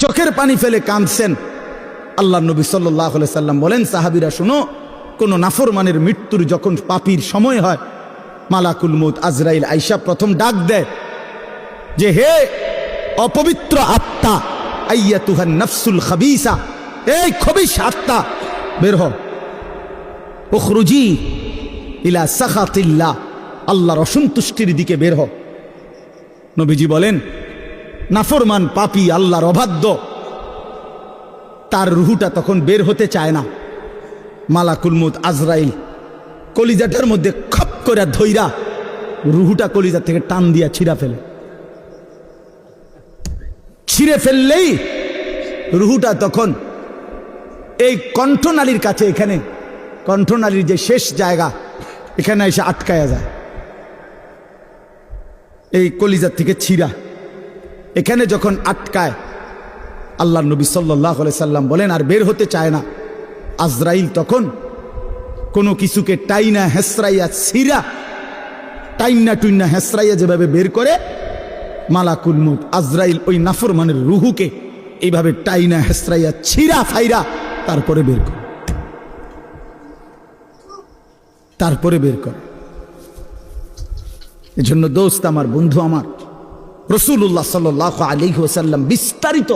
চোখের পানি ফেলে কাঁদছেন। আল্লাহ নবী সাল্লাল্লাহু আলাইহি সাল্লাম বলেন, সাহাবীরা শুনো, কোন নাফরমানের মৃত্যুর যখন পাপীর সময় হয়, মালাকুল মউত আজরাইল আইসা প্রথম ডাক দেয় যে, হে অপবিত্র আত্মা, আইয়াতুহান নাফসুল খাবিসা, এই খবিশ আত্মা বের হও, উখরুজি ইলা সাখাতিল্লাহ, আল্লাহর অসন্তুষ্টির দিকে বের হও। নবীজি বলেন, নাফরমান পাপী আল্লাহর অবাধ্য, তার রুহুটা তখন বের হতে চায় না। মালাকুল মউত আজরাইল কলিজাটার মধ্যে খপ করে ধইরা রুহুটা কলিজা থেকে টান দিয়া ছিঁড়া ফেলে। ছিঁড়ে ফেললেই রুহুটা তখন এই কণ্ঠনালীর কাছে, এখানে কণ্ঠনালীর যে শেষ জায়গা, এখানে এসে আটকায়া যায়। এই কলিজার থেকে ছিঁড়া এখানে যখন আটকায়, আল্লাহ নবী সাল্লাল্লাহু আলাইহি সাল্লাম বলেন, আর বের হতে চায় না। আজরাইল তখন কোনো কিছুকে টাইনা হেসরাইয়া ছিঁড়া, টাইনা টুইনা হেসরাইয়া যেভাবে বের করে, মালাকুল মউত আজরাইল ওই নাফরমানের রুহুকে এইভাবে টাইনা হেসরাইয়া ছিঁড়া ফাইরা তারপরে বের করে, তারপরে বের করে। এজন্য দোস্ত আমার, বন্ধু আমার, রাসূলুল্লাহ সাল্লাল্লাহু আলাইহি ওয়াসাল্লাম বিস্তারিত